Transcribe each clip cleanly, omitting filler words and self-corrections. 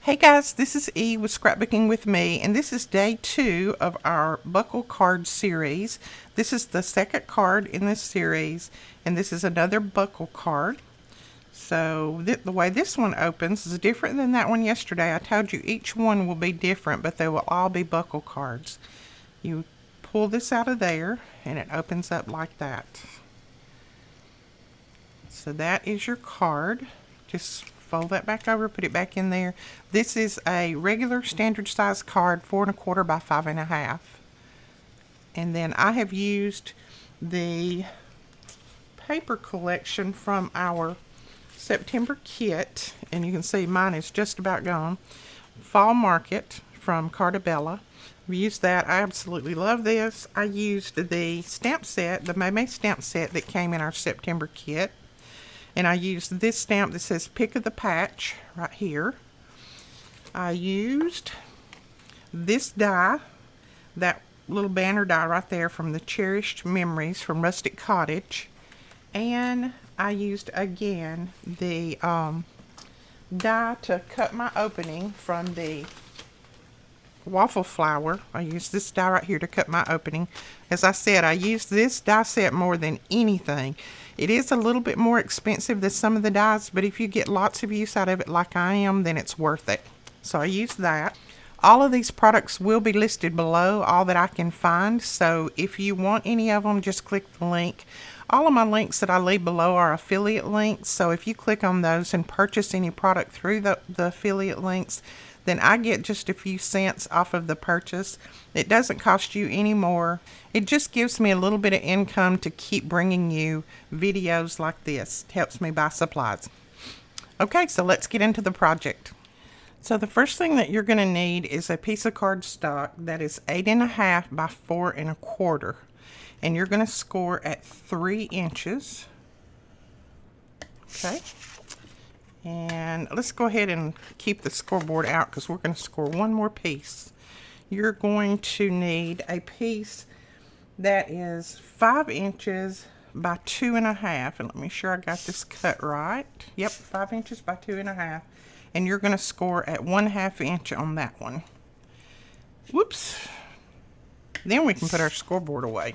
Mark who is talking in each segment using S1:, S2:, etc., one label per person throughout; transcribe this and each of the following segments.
S1: Hey guys, this is E with Scrapbooking with Me, and this is day 2 of our buckle card series. This is the second card in this series, and this is another buckle card. So the way this one opens is different than that one yesterday. I told you each one will be different, but they will all be buckle cards. You pull this out of there, and it opens up like that. So that is your card. Just fold that back over, put it back in there. This is a regular standard size card, 4 1/4 by 5 1/2. And then I have used the paper collection from our September kit, and you can see mine is just about gone. Fall Market from Cartabella. We used that. I absolutely love this. I used the stamp set, the May stamp set that came in our September kit. And I used this stamp that says Pick of the Patch right here. I used this die, that little banner die right there from the Cherished Memories from Rustic Cottage. And I used again the die to cut my opening from the waffle flower. I used this die right here to cut my opening. As I said, I used this die set more than anything. It is a little bit more expensive than some of the dies, but if you get lots of use out of it like I am, then it's worth it. So I used that. All of these products will be listed below, all that I can find. So if you want any of them, just click the link. All of my links that I leave below are affiliate links. So if you click on those and purchase any product through the affiliate links, then I get just a few cents off of the purchase. It doesn't cost you any more. It just gives me a little bit of income to keep bringing you videos like this. It helps me buy supplies. Okay, so let's get into the project. So the first thing that you're going to need is a piece of cardstock that is 8 1/2 by 4 1/4. And you're going to score at 3 inches. Okay. And let's go ahead and keep the scoreboard out because we're going to score one more piece. You're going to need a piece that is 5 inches by 2 1/2. And let me sure I got this cut right. Yep, 5 inches by 2 1/2. And you're going to score at 1/2 inch on that one. Whoops. Then we can put our scoreboard away.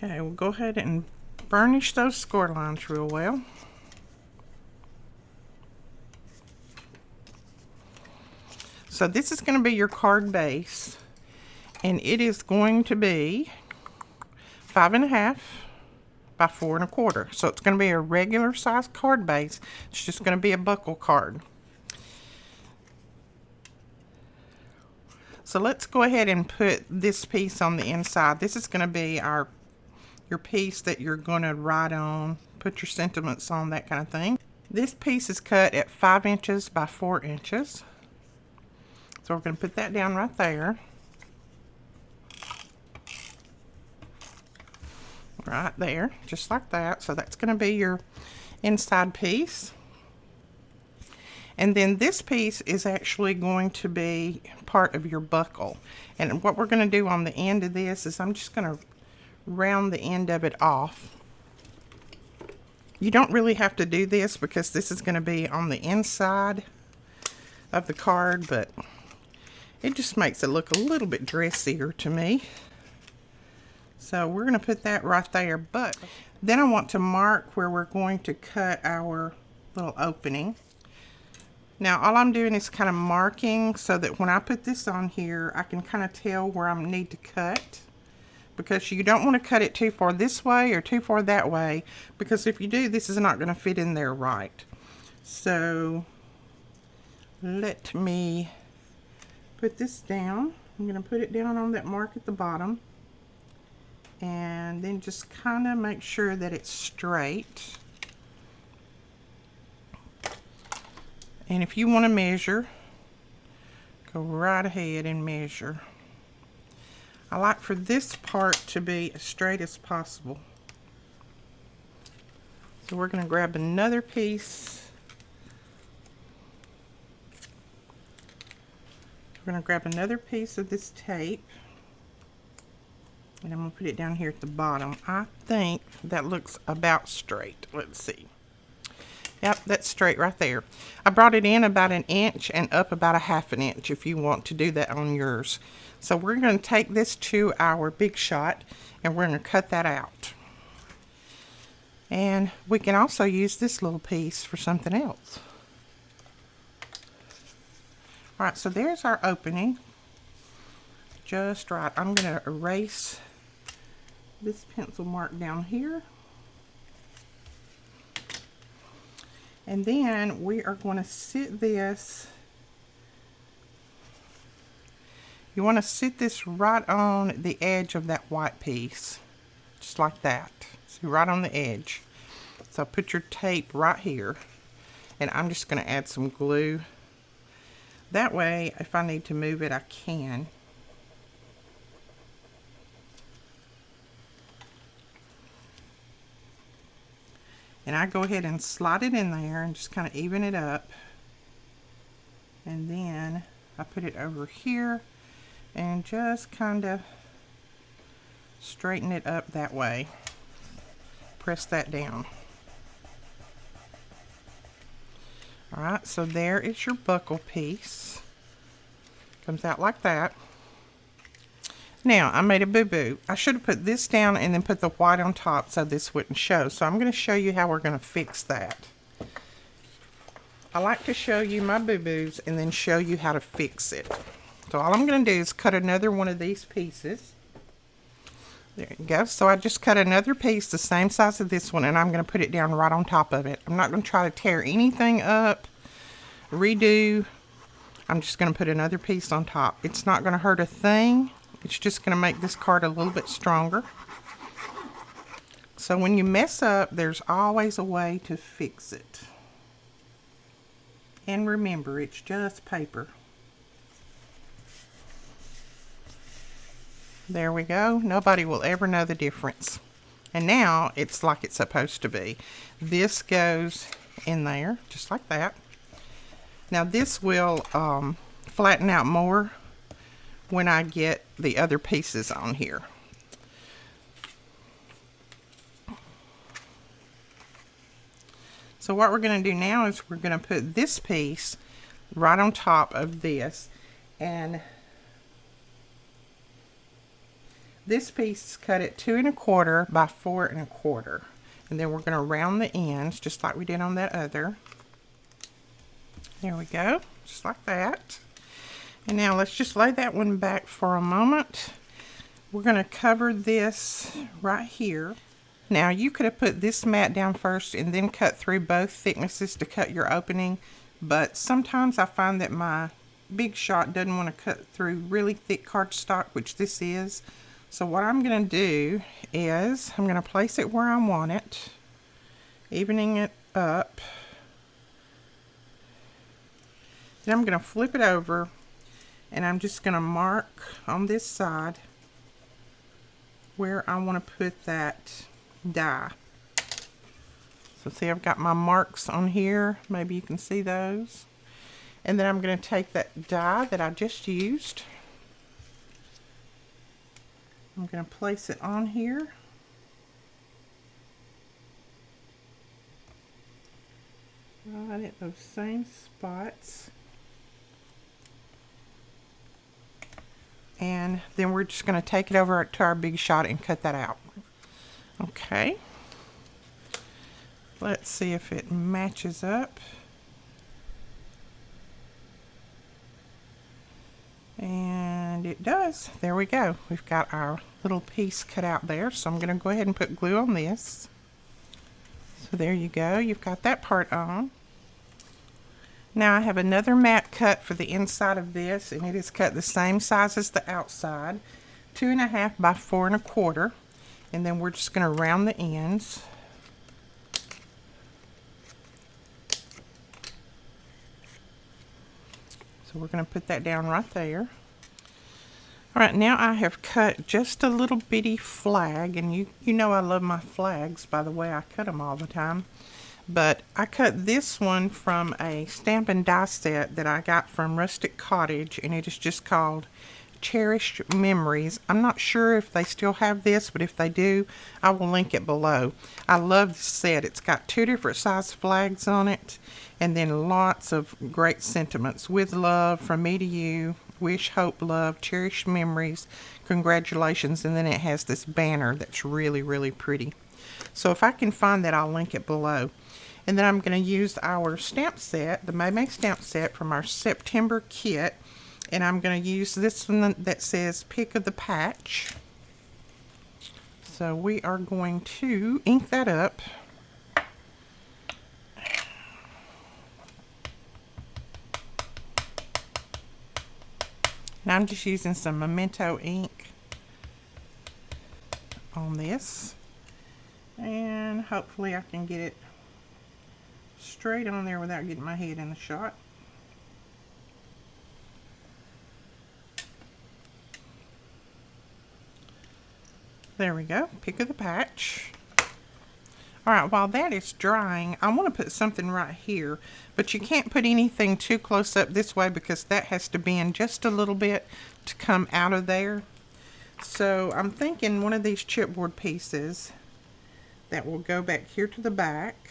S1: Okay, we'll go ahead and burnish those score lines real well. So this is going to be your card base, and it is going to be 5 1/2 by 4 1/4. So it's going to be a regular size card base. It's just going to be a buckle card. So let's go ahead and put this piece on the inside. This is going to be your piece that you're going to write on, put your sentiments on, that kind of thing. This piece is cut at 5 inches by 4 inches. So we're going to put that down right there. Right there, just like that. So that's going to be your inside piece. And then this piece is actually going to be part of your buckle. And what we're going to do on the end of this is I'm just going to round the end of it off. You don't really have to do this because this is going to be on the inside of the card, but it just makes it look a little bit dressier to me. So we're going to put that right there, but then I want to mark where we're going to cut our little opening. Now all I'm doing is kind of marking so that when I put this on here, I can kind of tell where I need to cut. Because you don't want to cut it too far this way or too far that way, because if you do, this is not going to fit in there right. So let me put this down. I'm going to put it down on that mark at the bottom, and then just kind of make sure that it's straight. And if you want to measure, go right ahead and measure. I like for this part to be as straight as possible. So we're going to grab another piece. We're going to grab another piece of this tape. And I'm going to put it down here at the bottom. I think that looks about straight. Let's see. Yep, that's straight right there. I brought it in about 1 inch and up about 1/2 inch if you want to do that on yours. So we're going to take this to our Big Shot and we're going to cut that out. And we can also use this little piece for something else. Alright, so there's our opening. Just right. I'm going to erase this pencil mark down here. And then we are going to sit this, you want to sit this right on the edge of that white piece. Just like that. See, right on the edge. So put your tape right here. And I'm just going to add some glue. That way, if I need to move it, I can. And I go ahead and slide it in there and just kind of even it up. And then I put it over here and just kind of straighten it up that way. Press that down. Alright, so there is your buckle piece. Comes out like that. Now, I made a boo-boo. I should have put this down and then put the white on top so this wouldn't show. So I'm going to show you how we're going to fix that. I like to show you my boo-boos and then show you how to fix it. So all I'm going to do is cut another one of these pieces. There you go. So I just cut another piece the same size as this one and I'm going to put it down right on top of it. I'm not going to try to tear anything up, redo. I'm just going to put another piece on top. It's not going to hurt a thing. It's just going to make this card a little bit stronger. So when you mess up, there's always a way to fix it. And remember, it's just paper. There we go. Nobody will ever know the difference. And now it's like it's supposed to be. This goes in there, just like that. Now this will flatten out more when I get the other pieces on here. So what we're going to do now is we're going to put this piece right on top of this, and this piece is cut at 2 1/4 by 4 1/4, and then we're going to round the ends just like we did on that other. There we go, just like that. And now let's just lay that one back for a moment. We're going to cover this right here. Now you could have put this mat down first and then cut through both thicknesses to cut your opening, but sometimes I find that my Big Shot doesn't want to cut through really thick cardstock, which this is. So what I'm going to do is I'm going to place it where I want it, evening it up. Then I'm going to flip it over and I'm just going to mark on this side where I want to put that die. So see, I've got my marks on here. Maybe you can see those. And then I'm going to take that die that I just used. I'm going to place it on here. Right at those same spots. And then we're just going to take it over to our Big Shot and cut that out. Okay. Let's see if it matches up. And it does. There we go. We've got our little piece cut out there. So I'm going to go ahead and put glue on this. So there you go. You've got that part on. Now I have another mat cut for the inside of this, and it is cut the same size as the outside, 2 1/2 by 4 1/4, and then we're just going to round the ends. So we're going to put that down right there. Alright, now I have cut just a little bitty flag, and you know I love my flags by the way I cut them all the time. But I cut this one from a stamp and die set that I got from Rustic Cottage, and it is just called Cherished Memories. I'm not sure if they still have this, but if they do, I will link it below. I love this set. It's got 2 different size flags on it, and then lots of great sentiments. With love, from me to you, wish, hope, love, cherished memories, congratulations, and then it has this banner that's really, really pretty. So if I can find that, I'll link it below. And then I'm going to use our stamp set, the May May stamp set from our September kit. And I'm going to use this one that says Pick of the Patch. So we are going to ink that up. And I'm just using some Memento ink on this. And hopefully I can get it straight on there without getting my head in the shot. There we go, Pick of the Patch. Alright, while that is drying, I want to put something right here, but you can't put anything too close up this way because that has to bend just a little bit to come out of there. So I'm thinking one of these chipboard pieces that will go back here to the back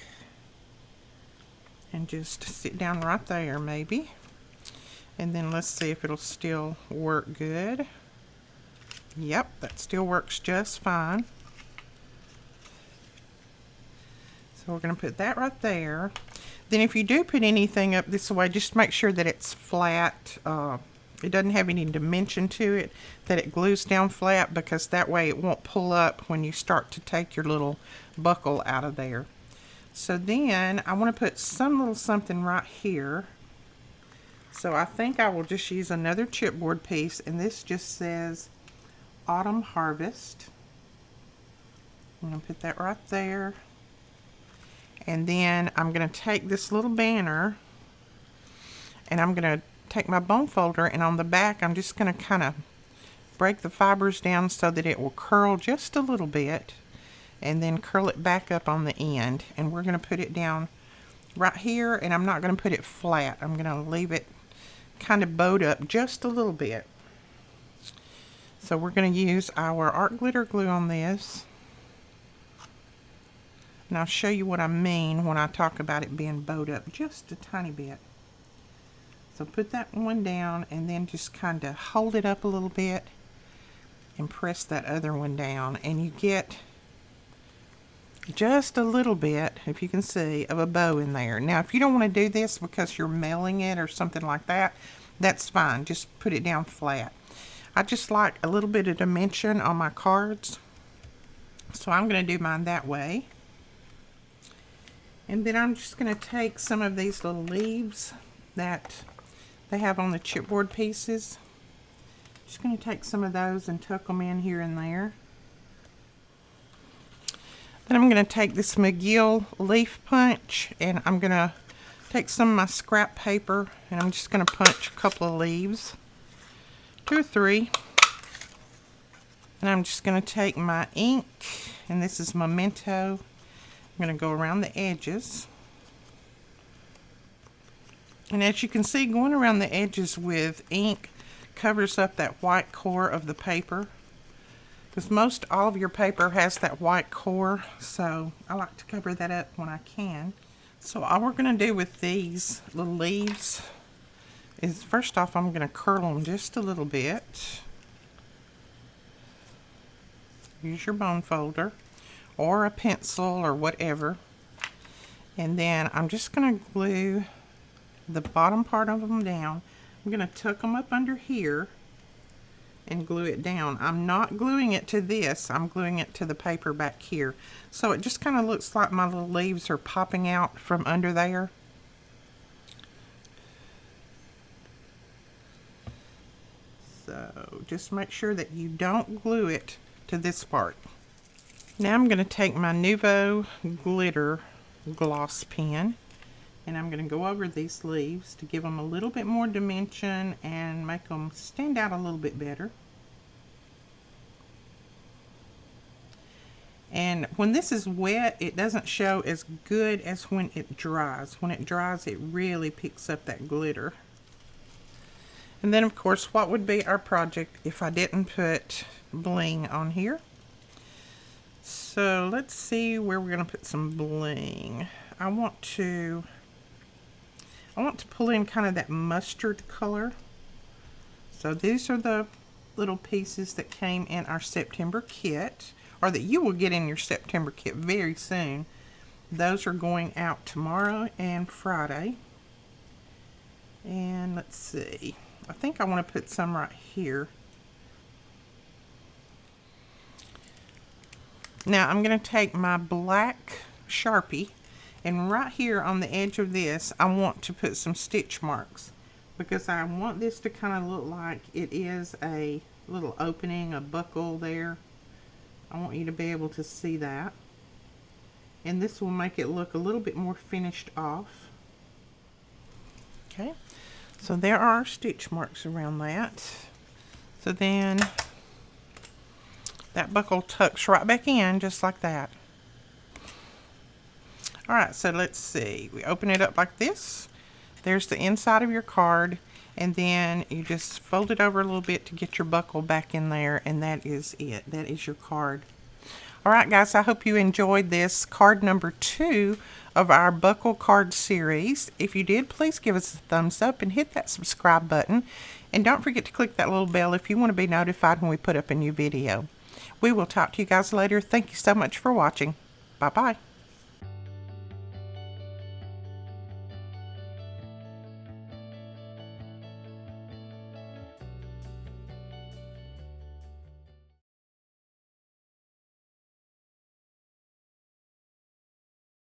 S1: and just sit down right there maybe. And then let's see if it'll still work good. Yep, that still works just fine. So we're going to put that right there. Then if you do put anything up this way, just make sure that it's flat. It doesn't have any dimension to it, that it glues down flat, because that way it won't pull up when you start to take your little buckle out of there. So then I want to put some little something right here. So I think I will just use another chipboard piece, and this just says Autumn Harvest. I'm going to put that right there. And then I'm going to take this little banner and I'm going to take my bone folder, and on the back I'm just going to kind of break the fibers down so that it will curl just a little bit, and then curl it back up on the end. And we're going to put it down right here, and I'm not going to put it flat. I'm going to leave it kind of bowed up just a little bit. So we're going to use our art glitter glue on this. And I'll show you what I mean when I talk about it being bowed up just a tiny bit. So put that one down and then just kind of hold it up a little bit and press that other one down. And you get just a little bit, if you can see, of a bow in there. Now if you don't want to do this because you're mailing it or something like that, that's fine. Just put it down flat. I just like a little bit of dimension on my cards, so I'm going to do mine that way. And then I'm just going to take some of these little leaves that they have on the chipboard pieces. Just going to take some of those and tuck them in here and there. Then I'm going to take this McGill leaf punch, and I'm going to take some of my scrap paper, and I'm just going to punch a couple of leaves. 2 or 3. And I'm just going to take my ink, and this is Memento. I'm going to go around the edges. And as you can see, going around the edges with ink covers up that white core of the paper, because most all of your paper has that white core, so I like to cover that up when I can. So all we're going to do with these little leaves is, first off, I'm going to curl them just a little bit. Use your bone folder or a pencil or whatever. And then I'm just going to glue the bottom part of them down. I'm going to tuck them up under here and glue it down. I'm not gluing it to this, I'm gluing it to the paper back here. So it just kind of looks like my little leaves are popping out from under there. So just make sure that you don't glue it to this part. Now I'm going to take my Nuvo glitter gloss pen, and I'm going to go over these leaves to give them a little bit more dimension and make them stand out a little bit better. And when this is wet, it doesn't show as good as when it dries. When it dries, it really picks up that glitter. And then of course, what would be our project if I didn't put bling on here? So let's see where we're going to put some bling. I want to pull in kind of that mustard color. So these are the little pieces that came in our September kit, or that you will get in your September kit very soon. Those are going out tomorrow and Friday. And let's see, I think I want to put some right here. Now I'm going to take my black Sharpie, and right here on the edge of this I want to put some stitch marks, because I want this to kind of look like it is a little opening, a buckle there. I want you to be able to see that, and this will make it look a little bit more finished off. Okay, so there are stitch marks around that. So then that buckle tucks right back in just like that. Alright, so let's see. We open it up like this. There's the inside of your card, and then you just fold it over a little bit to get your buckle back in there, and that is it. That is your card. Alright guys, I hope you enjoyed this card number 2 of our buckle card series. If you did, please give us a thumbs up and hit that subscribe button. And don't forget to click that little bell if you want to be notified when we put up a new video. We will talk to you guys later. Thank you so much for watching. Bye-bye.